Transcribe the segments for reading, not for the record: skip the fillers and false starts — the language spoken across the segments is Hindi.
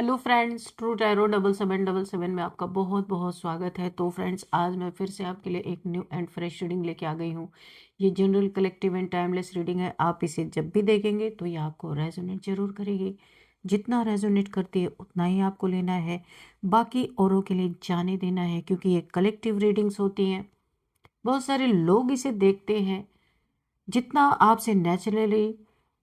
हेलो फ्रेंड्स, ट्रू टैरो 7777 में आपका बहुत बहुत स्वागत है। तो फ्रेंड्स, आज मैं फिर से आपके लिए एक न्यू एंड फ्रेश रीडिंग लेके आ गई हूँ। ये general collective and timeless reading है। आप इसे जब भी देखेंगे तो ये आपको रेजोनेट जरूर करेगी। जितना रेजोनेट करती है उतना ही आपको लेना है, बाकी औरों के लिए जाने देना है, क्योंकि ये कलेक्टिव रीडिंग्स होती हैं। बहुत सारे लोग इसे देखते हैं। जितना आपसे नेचुरली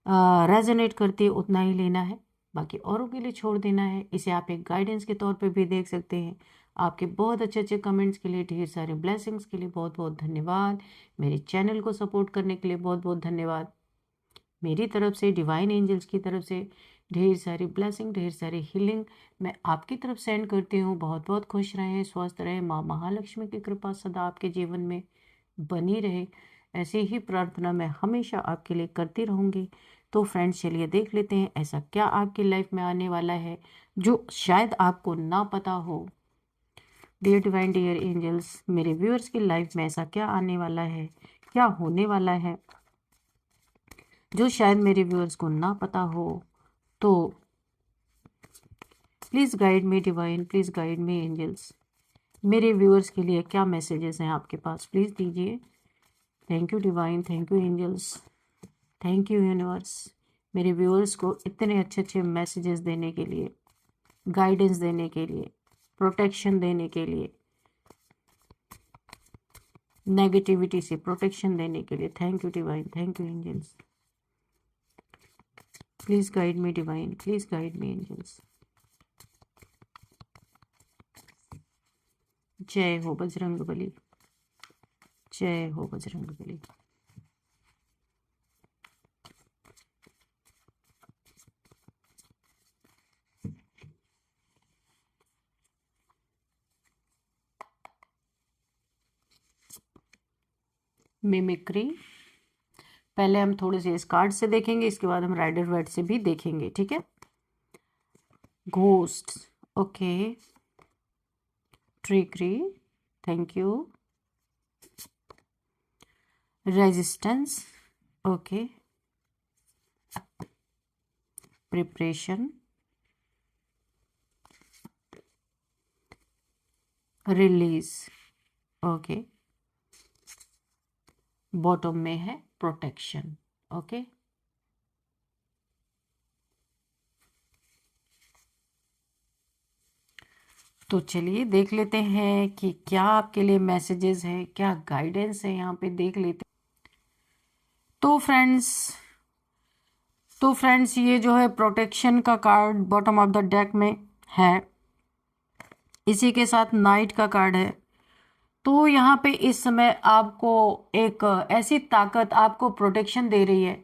रेजोनेट करती है उतना ही लेना है, बाकी औरों के लिए छोड़ देना है। इसे आप एक गाइडेंस के तौर पे भी देख सकते हैं। आपके बहुत अच्छे अच्छे कमेंट्स के लिए, ढेर सारे ब्लेसिंग्स के लिए बहुत बहुत धन्यवाद। मेरे चैनल को सपोर्ट करने के लिए बहुत बहुत धन्यवाद। मेरी तरफ से, डिवाइन एंजल्स की तरफ से ढेर सारी ब्लेसिंग, ढेर सारी हीलिंग मैं आपकी तरफ सेंड करती हूँ। बहुत बहुत खुश रहें, स्वस्थ रहें। माँ महालक्ष्मी की कृपा सदा आपके जीवन में बनी रहे, ऐसी ही प्रार्थना मैं हमेशा आपके लिए करती रहूँगी। तो फ्रेंड्स, चलिए देख लेते हैं ऐसा क्या आपकी लाइफ में आने वाला है जो शायद आपको ना पता हो। डियर डिवाइन, डियर एंजल्स, मेरे व्यूअर्स की लाइफ में ऐसा क्या आने वाला है, क्या होने वाला है जो शायद मेरे व्यूअर्स को ना पता हो। तो please guide me divine, please guide me angels. मेरे व्यूअर्स के लिए क्या मैसेजेस हैं आपके पास, प्लीज़ दीजिए। Thank you divine, thank you angels, thank you universe, मेरे व्यूअर्स को इतने अच्छे अच्छे मैसेजेस देने के लिए, गाइडेंस देने के लिए, प्रोटेक्शन देने के लिए, नेगेटिविटी से प्रोटेक्शन देने के लिए। Thank you divine, thank you angels. Please guide me divine, please guide me angels. जय हो बजरंग बली, जय हो बजरंग बली। मिमिक्री पहले हम थोड़े से इस कार्ड से देखेंगे, इसके बाद हम राइडर वर्ड से भी देखेंगे, ठीक है। Ghost, okay. Trickery, thank you. Resistance, okay. Preparation, release, okay. Bottom में है प्रोटेक्शन, ओके। तो चलिए देख लेते हैं कि क्या आपके लिए मैसेजेस हैं, क्या गाइडेंस है, यहाँ पे देख लेते हैं। तो फ्रेंड्स ये जो है प्रोटेक्शन का card bottom of the deck में है, इसी के साथ नाइट का कार्ड है। तो यहाँ पे इस समय आपको एक ऐसी ताकत आपको प्रोटेक्शन दे रही है,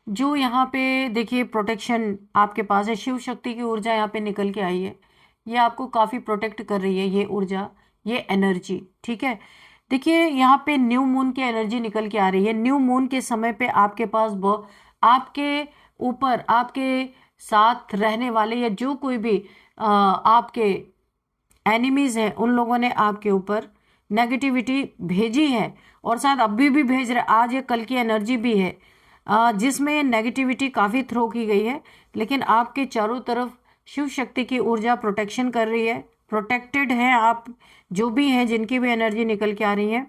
जो यहाँ पे देखिए प्रोटेक्शन आपके पास है। शिव शक्ति की ऊर्जा यहाँ पे निकल के आई है। ये आपको काफ़ी प्रोटेक्ट कर रही है, ये ऊर्जा, ये एनर्जी, ठीक है। देखिए यहाँ पे न्यू मून की एनर्जी निकल के आ रही है। न्यू मून के समय पे आपके पास आपके ऊपर, आपके साथ रहने वाले या जो कोई भी आपके एनिमीज हैं, उन लोगों ने आपके ऊपर नेगेटिविटी भेजी है, और शायद अभी भी भेज रहे। आज या कल की एनर्जी भी है जिसमें नेगेटिविटी काफ़ी थ्रो की गई है, लेकिन आपके चारों तरफ शिव शक्ति की ऊर्जा प्रोटेक्शन कर रही है। प्रोटेक्टेड हैं आप, जो भी हैं, जिनकी भी एनर्जी निकल के आ रही है।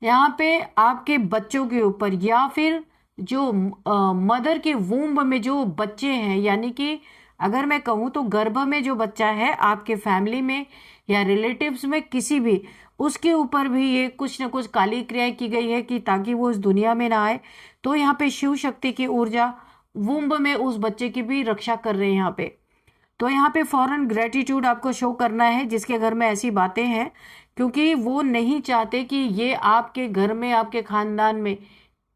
यहाँ पे आपके बच्चों के ऊपर, या फिर जो मदर के वूम्ब में जो बच्चे हैं, यानी कि अगर मैं कहूँ तो गर्भ में जो बच्चा है आपके फैमिली में या रिलेटिव्स में किसी भी, उसके ऊपर भी ये कुछ ना कुछ काली क्रियाएं की गई है कि ताकि वो इस दुनिया में ना आए। तो यहाँ पे शिव शक्ति की ऊर्जा वुम्ब में उस बच्चे की भी रक्षा कर रहे हैं यहाँ पे। तो यहाँ पे फॉरन ग्रेटिट्यूड आपको शो करना है जिसके घर में ऐसी बातें हैं, क्योंकि वो नहीं चाहते कि ये आपके घर में, आपके खानदान में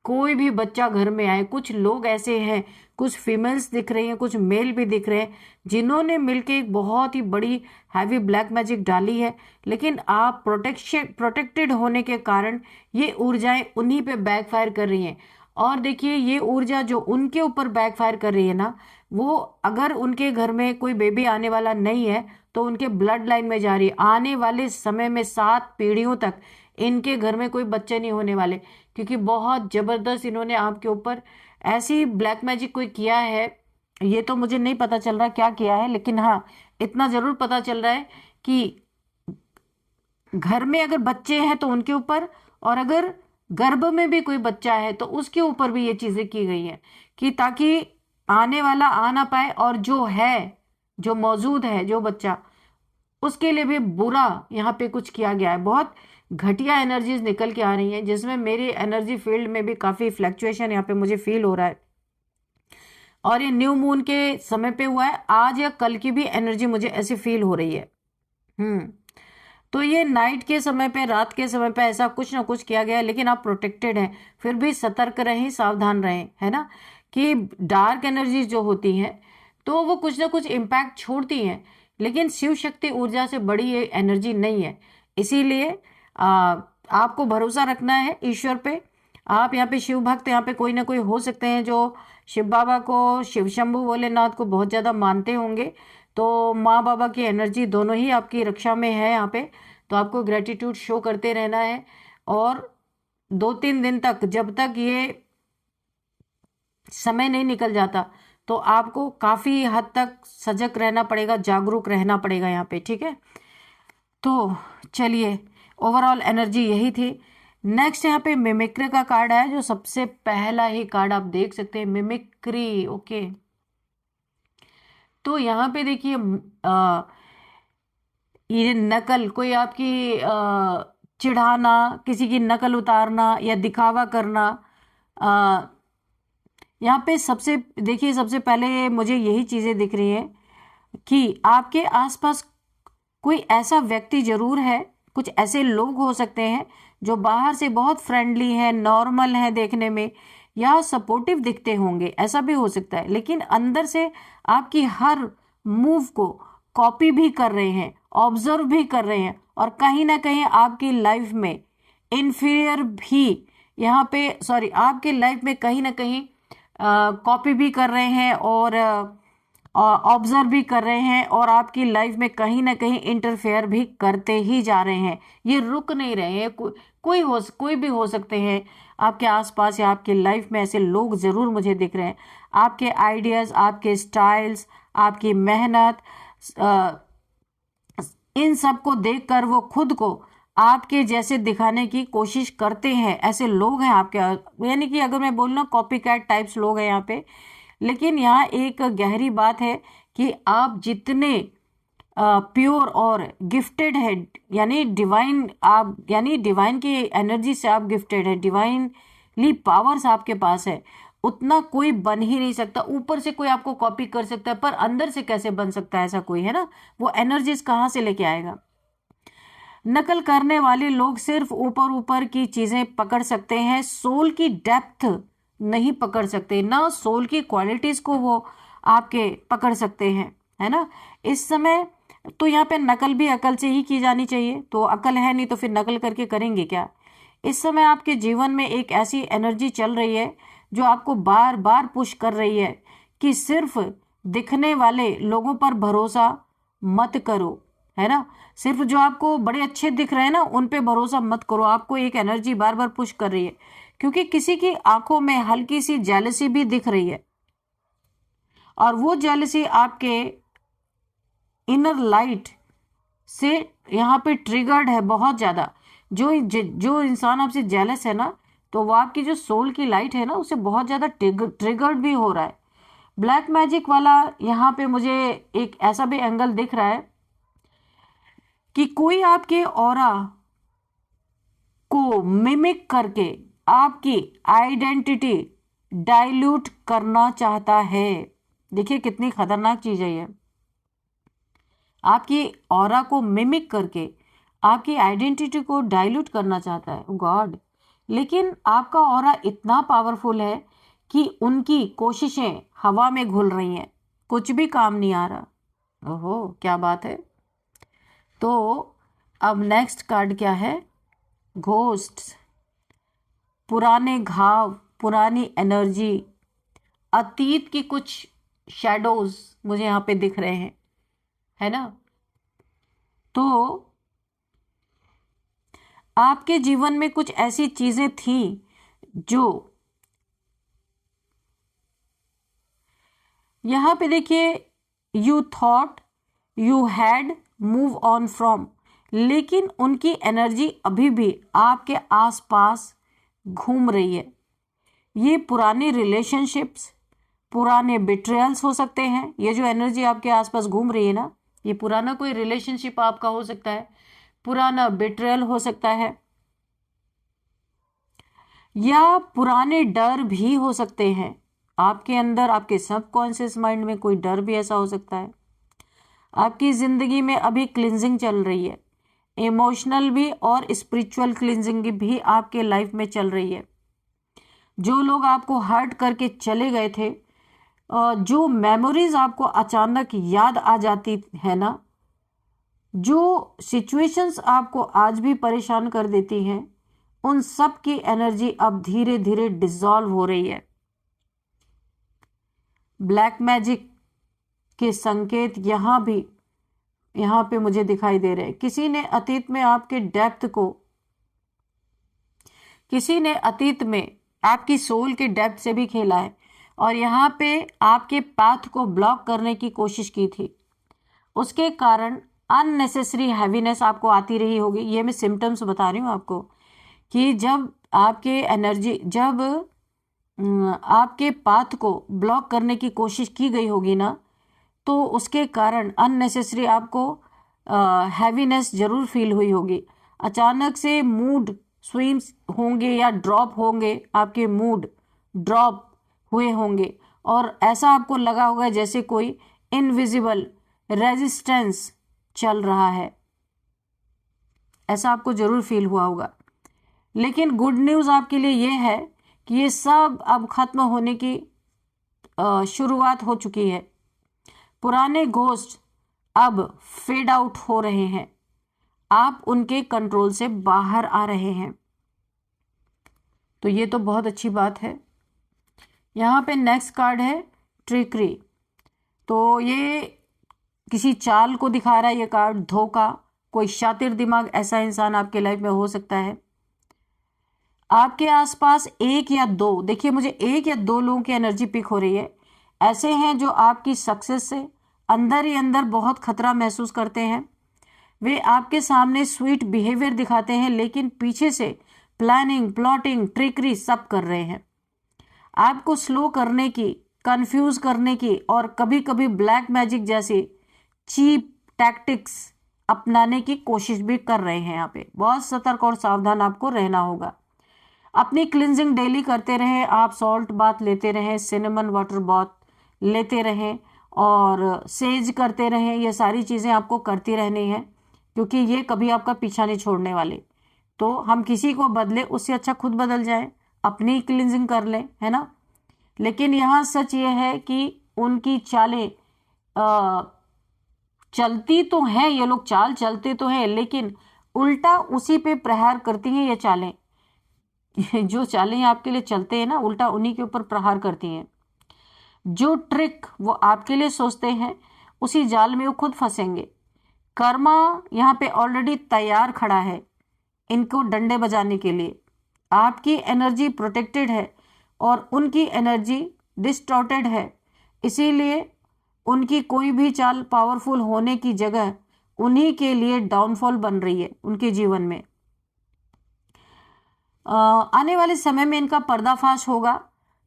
कोई भी बच्चा घर में आए। कुछ लोग ऐसे हैं, कुछ फीमेल्स दिख रही हैं, कुछ मेल भी दिख रहे हैं, जिन्होंने मिलके एक बहुत ही बड़ी हैवी ब्लैक मैजिक डाली है। लेकिन आप प्रोटेक्टेड होने के कारण ये ऊर्जाएं उन्हीं पे बैकफायर कर रही हैं। और देखिए ये ऊर्जा जो उनके ऊपर बैकफायर कर रही है ना, वो अगर उनके घर में कोई बेबी आने वाला नहीं है तो उनके ब्लड लाइन में जा रही है। आने वाले समय में 7 पीढ़ियों तक इनके घर में कोई बच्चे नहीं होने वाले, क्योंकि बहुत जबरदस्त इन्होंने आपके ऊपर ऐसी ब्लैक मैजिक कोई किया है। ये तो मुझे नहीं पता चल रहा क्या किया है, लेकिन हाँ, इतना जरूर पता चल रहा है कि घर में अगर बच्चे हैं तो उनके ऊपर, और अगर गर्भ में भी कोई बच्चा है तो उसके ऊपर भी ये चीजें की गई हैं कि ताकि आने वाला आ ना पाए, और जो है, जो मौजूद है, जो बच्चा, उसके लिए भी बुरा यहाँ पे कुछ किया गया है। बहुत घटिया एनर्जीज निकल के आ रही हैं, जिसमें मेरी एनर्जी फील्ड में भी काफी फ्लैक्चुएशन यहाँ पे मुझे फील हो रहा है। और ये न्यू मून के समय पे हुआ है, आज या कल की भी एनर्जी मुझे ऐसी फील हो रही है। तो ये नाइट के समय पे, रात के समय पे ऐसा कुछ ना कुछ किया गया है, लेकिन आप प्रोटेक्टेड हैं, फिर भी सतर्क रहें, सावधान रहें, है ना, कि डार्क एनर्जीज जो होती हैं तो वो कुछ ना कुछ इम्पैक्ट छोड़ती हैं, लेकिन शिव शक्ति ऊर्जा से बड़ी ये एनर्जी नहीं है। इसीलिए आपको भरोसा रखना है ईश्वर पे। आप यहाँ पे शिव भक्त, यहाँ पे कोई ना कोई हो सकते हैं जो शिव बाबा को, शिव शंभू भोलेनाथ को बहुत ज़्यादा मानते होंगे, तो माँ बाबा की एनर्जी दोनों ही आपकी रक्षा में है यहाँ पे। तो आपको ग्रेटिट्यूड शो करते रहना है, और 2-3 दिन तक, जब तक ये समय नहीं निकल जाता, तो आपको काफ़ी हद तक सजग रहना पड़ेगा, जागरूक रहना पड़ेगा यहाँ पे, ठीक है। तो चलिए, ओवरऑल एनर्जी यही थी। नेक्स्ट यहाँ पे मिमिक्री का कार्ड है, जो सबसे पहला ही कार्ड आप देख सकते हैं, मिमिक्री। ओके, तो यहाँ पे देखिए, ये नकल, कोई आपकी चिढ़ाना, किसी की नकल उतारना या दिखावा करना, यहाँ पे सबसे देखिए, सबसे पहले मुझे यही चीज़ें दिख रही हैं कि आपके आसपास कोई ऐसा व्यक्ति जरूर है, कुछ ऐसे लोग हो सकते हैं जो बाहर से बहुत फ्रेंडली हैं, नॉर्मल हैं देखने में, या सपोर्टिव दिखते होंगे, ऐसा भी हो सकता है, लेकिन अंदर से आपकी हर मूव को कॉपी भी कर रहे हैं, ऑब्जर्व भी कर रहे हैं, और कहीं ना कहीं आपकी लाइफ में इन्फीरियर भी, यहाँ पे सॉरी, आपकी लाइफ में कहीं ना कहीं कॉपी भी कर रहे हैं, और ऑब्जर्व भी कर रहे हैं, और आपकी लाइफ में कहीं ना कहीं इंटरफेयर भी करते ही जा रहे हैं। ये रुक नहीं रहे हैं। कोई भी हो सकते हैं आपके आसपास या आपकी लाइफ में, ऐसे लोग जरूर मुझे दिख रहे हैं। आपके आइडियाज, आपके स्टाइल्स, आपकी मेहनत, इन सब को देखकर वो खुद को आपके जैसे दिखाने की कोशिश करते हैं। ऐसे लोग हैं आपके, यानी कि अगर मैं बोलूँ, कॉपी कैट टाइप्स लोग हैं यहाँ पे। लेकिन यहाँ एक गहरी बात है कि आप जितने प्योर और गिफ्टेड है, यानी डिवाइन, आप यानी डिवाइन की एनर्जी से आप गिफ्टेड है, डिवाइनली पावर्स आपके पास है, उतना कोई बन ही नहीं सकता। ऊपर से कोई आपको कॉपी कर सकता है, पर अंदर से कैसे बन सकता है ऐसा कोई, है ना। वो एनर्जीज कहाँ से लेके आएगा। नकल करने वाले लोग सिर्फ ऊपर ऊपर की चीजें पकड़ सकते हैं, सोल की डेप्थ नहीं पकड़ सकते, ना सोल की क्वालिटीज को वो आपके पकड़ सकते हैं, है ना। इस समय तो यहाँ पे नकल भी अकल से ही की जानी चाहिए, तो अकल है नहीं तो फिर नकल करके करेंगे क्या। इस समय आपके जीवन में एक ऐसी एनर्जी चल रही है जो आपको बार बार पुश कर रही है कि सिर्फ दिखने वाले लोगों पर भरोसा मत करो, है ना। सिर्फ जो आपको बड़े अच्छे दिख रहे हैं ना, उन पे भरोसा मत करो। आपको एक एनर्जी बार बार पुश कर रही है, क्योंकि किसी की आंखों में हल्की सी जेलसी भी दिख रही है, और वो जेलसी आपके इनर लाइट से यहाँ पे ट्रिगर्ड है बहुत ज्यादा। जो इंसान आपसे जेलस है ना, तो वो आपकी जो सोल की लाइट है ना, उसे बहुत ज्यादा ट्रिगर्ड भी हो रहा है। ब्लैक मैजिक वाला यहाँ पे मुझे एक ऐसा भी एंगल दिख रहा है कि कोई आपके ऑरा को मिमिक करके आपकी आइडेंटिटी डाइल्यूट करना चाहता है। देखिए कितनी खतरनाक चीज है ये। आपकी ऑरा को मिमिक करके आपकी आइडेंटिटी को डाइल्यूट करना चाहता है, गॉड। लेकिन आपका ऑरा इतना पावरफुल है कि उनकी कोशिशें हवा में घुल रही हैं, कुछ भी काम नहीं आ रहा। ओहो, क्या बात है। तो अब नेक्स्ट कार्ड क्या है, घोस्ट। पुराने घाव, पुरानी एनर्जी, अतीत की कुछ शैडोज मुझे यहाँ पे दिख रहे हैं, है ना। तो आपके जीवन में कुछ ऐसी चीजें थी जो यहाँ पे देखिए, you thought you had move on from, लेकिन उनकी एनर्जी अभी भी आपके आसपास घूम रही है। ये पुराने रिलेशनशिप्स, पुराने बिट्रेयल्स हो सकते हैं। ये जो एनर्जी आपके आसपास घूम रही है ना, ये पुराना कोई रिलेशनशिप आपका हो सकता है, पुराना बिट्रेयल हो सकता है, या पुराने डर भी हो सकते हैं। आपके अंदर, आपके सबकॉन्शियस माइंड में कोई डर भी ऐसा हो सकता है। आपकी जिंदगी में अभी क्लिंजिंग चल रही है, इमोशनल भी और स्पिरिचुअल क्लिंजिंग भी आपके लाइफ में चल रही है। जो लोग आपको हर्ट करके चले गए थे, जो मेमोरीज आपको अचानक याद आ जाती है ना, जो सिचुएशंस आपको आज भी परेशान कर देती हैं, उन सब की एनर्जी अब धीरे धीरे डिसॉल्व हो रही है। ब्लैक मैजिक के संकेत यहाँ पे मुझे दिखाई दे रहे हैं। किसी ने अतीत में आपकी सोल के डेप्थ से भी खेला है और यहाँ पे आपके पाथ को ब्लॉक करने की कोशिश की थी। उसके कारण अननेसेसरी हैवीनेस आपको आती रही होगी। ये मैं सिम्टम्स बता रही हूँ आपको कि जब आपके पाथ को ब्लॉक करने की कोशिश की गई होगी ना, तो उसके कारण अननेसेसरी आपको हैवीनेस जरूर फील हुई होगी। अचानक से मूड स्विंग्स होंगे या ड्रॉप होंगे, आपके मूड ड्रॉप हुए होंगे और ऐसा आपको लगा होगा जैसे कोई इनविजिबल रेजिस्टेंस चल रहा है। ऐसा आपको जरूर फील हुआ होगा। लेकिन गुड न्यूज़ आपके लिए ये है कि ये सब अब खत्म होने की शुरुआत हो चुकी है। पुराने घोस्ट अब फेड आउट हो रहे हैं, आप उनके कंट्रोल से बाहर आ रहे हैं। तो ये तो बहुत अच्छी बात है। यहाँ पे नेक्स्ट कार्ड है ट्रिकरी। तो ये किसी चाल को दिखा रहा है ये कार्ड, धोखा। कोई शातिर दिमाग ऐसा इंसान आपके लाइफ में हो सकता है। आपके आसपास एक या दो, देखिए मुझे एक या दो लोगों की एनर्जी पिक हो रही है, ऐसे हैं जो आपकी सक्सेस से अंदर ही अंदर बहुत खतरा महसूस करते हैं। वे आपके सामने स्वीट बिहेवियर दिखाते हैं, लेकिन पीछे से प्लानिंग, प्लॉटिंग, ट्रिकरी सब कर रहे हैं। आपको स्लो करने की, कंफ्यूज करने की और कभी कभी ब्लैक मैजिक जैसी चीप टैक्टिक्स अपनाने की कोशिश भी कर रहे हैं। यहाँ पे बहुत सतर्क और सावधान आपको रहना होगा। अपनी क्लिंजिंग डेली करते रहें, आप सॉल्ट बाथ लेते रहें, सिनेमन वाटर बाथ लेते रहें और सेज करते रहें। ये सारी चीज़ें आपको करती रहनी है, क्योंकि ये कभी आपका पीछा नहीं छोड़ने वाले। तो हम किसी को बदले, उससे अच्छा खुद बदल जाएं, अपनी क्लिंजिंग कर लें, है ना। लेकिन यहाँ सच ये है कि उनकी चालें चलती तो हैं, ये लोग चाल चलते तो हैं, लेकिन उल्टा उसी पे प्रहार करती हैं ये चालें। जो चालें आपके लिए चलते हैं ना, उल्टा उन्हीं के ऊपर प्रहार करती हैं। जो ट्रिक वो आपके लिए सोचते हैं, उसी जाल में वो खुद फंसेंगे। कर्मा यहाँ पे ऑलरेडी तैयार खड़ा है इनको डंडे बजाने के लिए। आपकी एनर्जी प्रोटेक्टेड है और उनकी एनर्जी डिस्टॉर्टेड है, इसीलिए उनकी कोई भी चाल पावरफुल होने की जगह उन्हीं के लिए डाउनफॉल बन रही है उनके जीवन में। आने वाले समय में इनका पर्दाफाश होगा,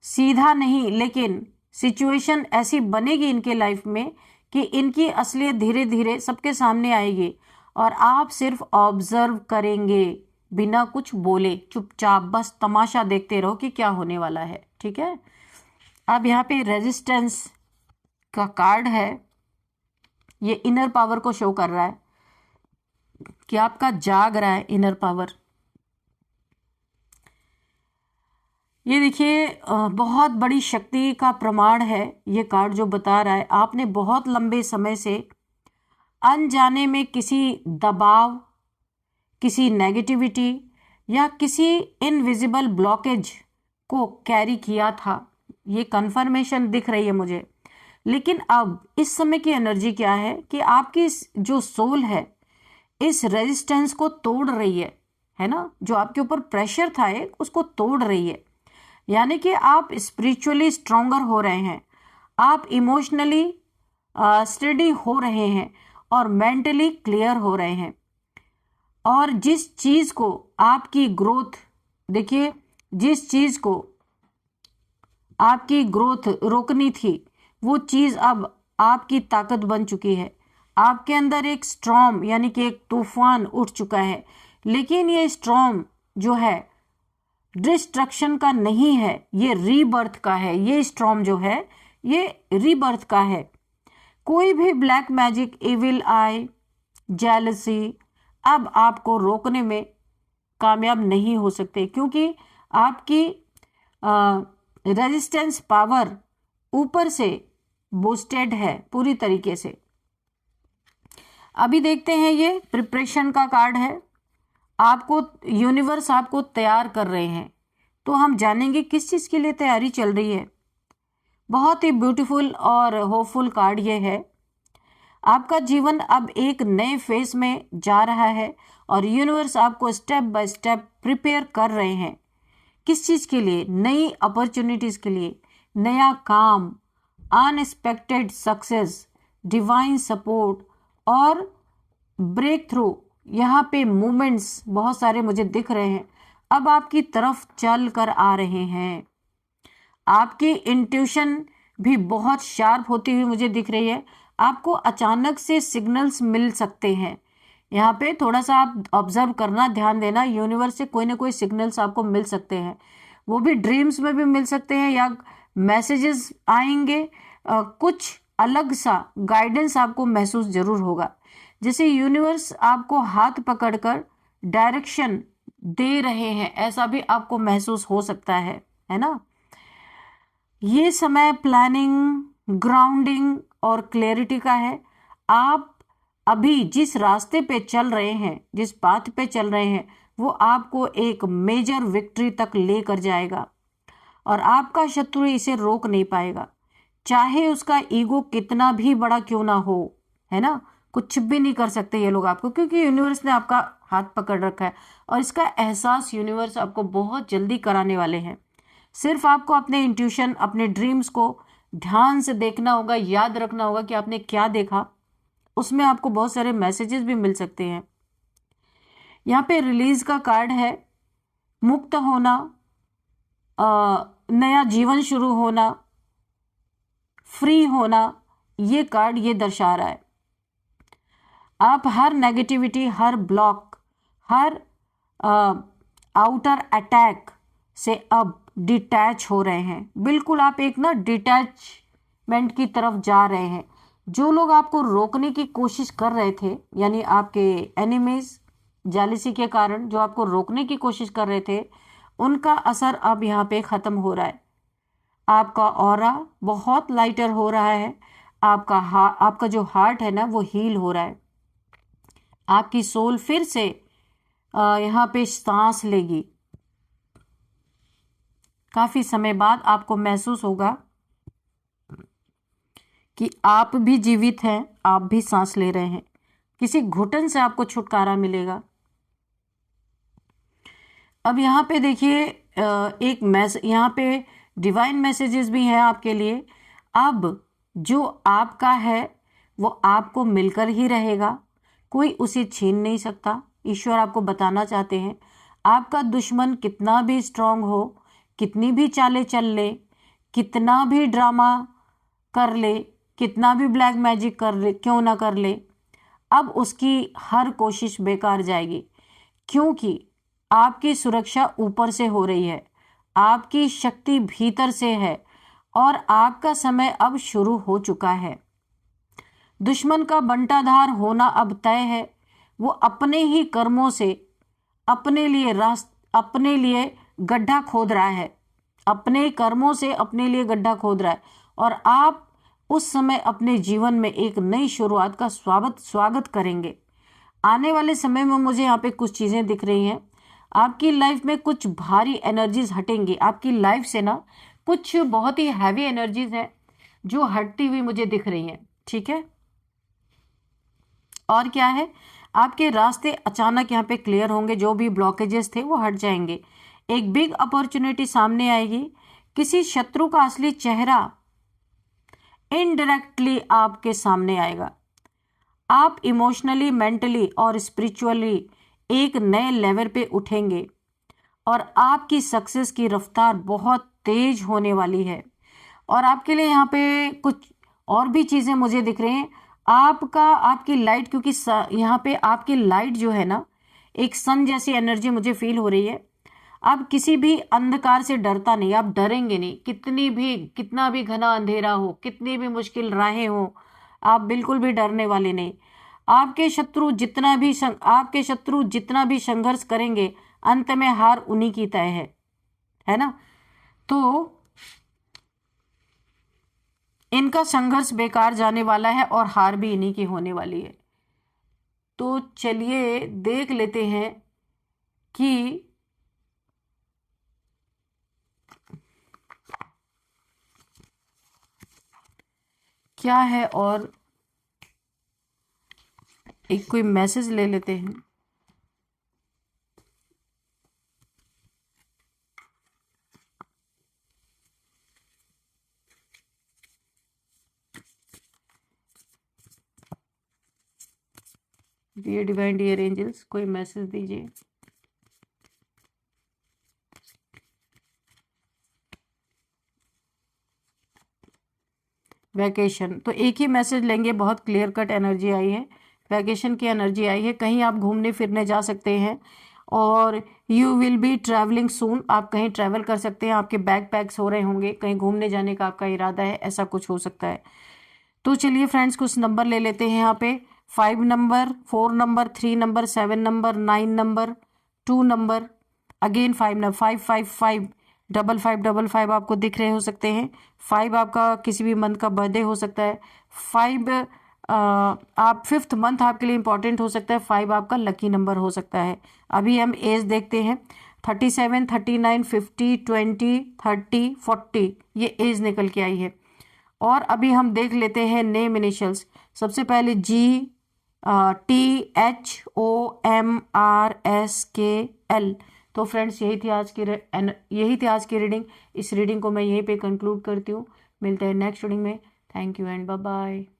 सीधा नहीं, लेकिन सिचुएशन ऐसी बनेगी इनके लाइफ में कि इनकी असलियत धीरे धीरे सबके सामने आएगी और आप सिर्फ ऑब्जर्व करेंगे, बिना कुछ बोले चुपचाप बस तमाशा देखते रहो कि क्या होने वाला है। ठीक है। अब यहाँ पे रेजिस्टेंस का कार्ड है, ये इनर पावर को शो कर रहा है कि आपका जाग रहा है इनर पावर। ये देखिए बहुत बड़ी शक्ति का प्रमाण है ये कार्ड जो बता रहा है, आपने बहुत लंबे समय से अनजाने में किसी दबाव, किसी नेगेटिविटी या किसी इनविजिबल ब्लॉकेज को कैरी किया था। ये कन्फर्मेशन दिख रही है मुझे। लेकिन अब इस समय की एनर्जी क्या है कि आपकी जो सोल है इस रेजिस्टेंस को तोड़ रही है ना। जो आपके ऊपर प्रेशर था एक, उसको तोड़ रही है। यानी कि आप स्पिरिचुअली स्ट्रोंगर हो रहे हैं, आप इमोशनली स्टडी हो रहे हैं और मेंटली क्लियर हो रहे हैं। और जिस चीज को आपकी ग्रोथ, देखिए, जिस चीज को आपकी ग्रोथ रोकनी थी वो चीज अब आपकी ताकत बन चुकी है। आपके अंदर एक स्टॉर्म यानी कि एक तूफान उठ चुका है, लेकिन ये स्टॉर्म जो है डिस्ट्रक्शन का नहीं है, ये रीबर्थ का है। ये स्टॉर्म जो है ये रीबर्थ का है। कोई भी ब्लैक मैजिक, इविल आई, जेलसी अब आपको रोकने में कामयाब नहीं हो सकते, क्योंकि आपकी रेजिस्टेंस पावर ऊपर से बूस्टेड है पूरी तरीके से। अभी देखते हैं, ये प्रिपरेशन का कार्ड है। आपको यूनिवर्स आपको तैयार कर रहे हैं, तो हम जानेंगे किस चीज़ के लिए तैयारी चल रही है। बहुत ही ब्यूटीफुल और होपफुल कार्ड ये है। आपका जीवन अब एक नए फेज में जा रहा है और यूनिवर्स आपको स्टेप बाय स्टेप प्रिपेयर कर रहे हैं। किस चीज़ के लिए? नई अपॉर्चुनिटीज़ के लिए, नया काम, अनएक्सपेक्टेड सक्सेस, डिवाइन सपोर्ट और ब्रेक थ्रू। यहाँ पे मूवमेंट्स बहुत सारे मुझे दिख रहे हैं, अब आपकी तरफ चल कर आ रहे हैं। आपकी इंट्यूशन भी बहुत शार्प होती हुई मुझे दिख रही है। आपको अचानक से सिग्नल्स मिल सकते हैं। यहाँ पे थोड़ा सा आप ऑब्जर्व करना, ध्यान देना, यूनिवर्स से कोई ना कोई सिग्नल्स आपको मिल सकते हैं। वो भी ड्रीम्स में भी मिल सकते हैं या मैसेजेस आएंगे। कुछ अलग सा गाइडेंस आपको महसूस जरूर होगा, जैसे यूनिवर्स आपको हाथ पकड़कर डायरेक्शन दे रहे हैं, ऐसा भी आपको महसूस हो सकता है ना। ये समय प्लानिंग, ग्राउंडिंग और क्लैरिटी का है। आप अभी जिस रास्ते पे चल रहे हैं, जिस पाथ पे चल रहे हैं, वो आपको एक मेजर विक्ट्री तक लेकर जाएगा और आपका शत्रु इसे रोक नहीं पाएगा, चाहे उसका ईगो कितना भी बड़ा क्यों ना हो, है ना। कुछ भी नहीं कर सकते ये लोग आपको, क्योंकि यूनिवर्स ने आपका हाथ पकड़ रखा है और इसका एहसास यूनिवर्स आपको बहुत जल्दी कराने वाले हैं। सिर्फ आपको अपने इंट्यूशन, अपने ड्रीम्स को ध्यान से देखना होगा, याद रखना होगा कि आपने क्या देखा। उसमें आपको बहुत सारे मैसेजेस भी मिल सकते हैं। यहाँ पे रिलीज का कार्ड है, मुक्त होना, नया जीवन शुरू होना, फ्री होना। ये कार्ड ये दर्शा रहा है आप हर नेगेटिविटी, हर ब्लॉक, हर आउटर अटैक से अब डिटैच हो रहे हैं। बिल्कुल आप एक ना डिटैचमेंट की तरफ जा रहे हैं। जो लोग आपको रोकने की कोशिश कर रहे थे, यानी आपके एनिमीज, जेलसी के कारण जो आपको रोकने की कोशिश कर रहे थे, उनका असर अब यहाँ पे ख़त्म हो रहा है। आपका ऑरा बहुत लाइटर हो रहा है। आपका जो हार्ट है ना वो हील हो रहा है। आपकी सोल फिर से यहाँ पे सांस लेगी। काफ़ी समय बाद आपको महसूस होगा कि आप भी जीवित हैं, आप भी सांस ले रहे हैं। किसी घुटन से आपको छुटकारा मिलेगा। अब यहाँ पे देखिए, एक यहाँ पे डिवाइन मैसेजेस भी हैं आपके लिए। अब जो आपका है वो आपको मिलकर ही रहेगा, कोई उसे छीन नहीं सकता। ईश्वर आपको बताना चाहते हैं, आपका दुश्मन कितना भी स्ट्रांग हो, कितनी भी चालें चल ले, कितना भी ड्रामा कर ले, कितना भी ब्लैक मैजिक कर ले, क्यों ना कर ले, अब उसकी हर कोशिश बेकार जाएगी, क्योंकि आपकी सुरक्षा ऊपर से हो रही है, आपकी शक्ति भीतर से है और आपका समय अब शुरू हो चुका है। दुश्मन का बंटाधार होना अब तय है। वो अपने ही कर्मों से अपने लिए गड्ढा खोद रहा है, अपने कर्मों से अपने लिए गड्ढा खोद रहा है और आप उस समय अपने जीवन में एक नई शुरुआत का स्वागत करेंगे। आने वाले समय में मुझे यहाँ पे कुछ चीज़ें दिख रही हैं। आपकी लाइफ में कुछ भारी एनर्जीज हटेंगी। आपकी लाइफ से ना कुछ बहुत ही हैवी एनर्जीज हैं जो हटती हुई मुझे दिख रही हैं, ठीक है। और क्या है, आपके रास्ते अचानक यहाँ पे क्लियर होंगे, जो भी ब्लॉकेजेस थे वो हट जाएंगे। एक बिग अपॉर्चुनिटी सामने आएगी। किसी शत्रु का असली चेहरा इनडायरेक्टली आपके सामने आएगा। आप इमोशनली, मेंटली और स्पिरिचुअली एक नए लेवल पे उठेंगे और आपकी सक्सेस की रफ्तार बहुत तेज होने वाली है। और आपके लिए यहाँ पे कुछ और भी चीज़ें मुझे दिख रही हैं। आपकी लाइट, क्योंकि यहाँ पे आपकी लाइट जो है ना, एक सन जैसी एनर्जी मुझे फील हो रही है। आप किसी भी अंधकार से डरता नहीं, आप डरेंगे नहीं। कितना भी घना अंधेरा हो, कितनी भी मुश्किल राहें हो, आप बिल्कुल भी डरने वाले नहीं। आपके शत्रु जितना भी संघर्ष करेंगे, अंत में हार उन्हीं की तय है ना। तो इनका संघर्ष बेकार जाने वाला है और हार भी इन्हीं की होने वाली है। तो चलिए देख लेते हैं कि क्या है, और एक कोई मैसेज ले लेते हैं। डियर डिवाइन, डियर एंजल्स, कोई मैसेज दीजिए। वैकेशन, तो एक ही मैसेज लेंगे। बहुत क्लियर कट एनर्जी आई है, वैकेशन की एनर्जी आई है। कहीं आप घूमने फिरने जा सकते हैं और यू विल बी ट्रैवलिंग सून। आप कहीं ट्रैवल कर सकते हैं, आपके बैग पैक्स हो रहे होंगे, कहीं घूमने जाने का आपका इरादा है, ऐसा कुछ हो सकता है। तो चलिए फ्रेंड्स, कुछ नंबर ले लेते हैं यहाँ पे। 5 number, 4 number, 3 number, 7 number, 9 number, 2 number, again 5 number, 555, 5555 आपको दिख रहे हो सकते हैं। 5 आपका किसी भी मंथ का बर्थडे हो सकता है। 5 आप 5th मंथ आपके लिए इंपॉर्टेंट हो सकता है। 5 आपका लकी नंबर हो सकता है। अभी हम एज देखते हैं। 37, 39, 50, 20, 30, 40 ये एज निकल के आई है। और अभी हम देख लेते हैं नेम इनिशियल्स। सबसे पहले GTHOMRSKL। तो फ्रेंड्स, यही थी आज की रीडिंग। इस रीडिंग को मैं यहीं पे कंक्लूड करती हूँ। मिलते हैं नेक्स्ट रीडिंग में। Thank you and bye bye.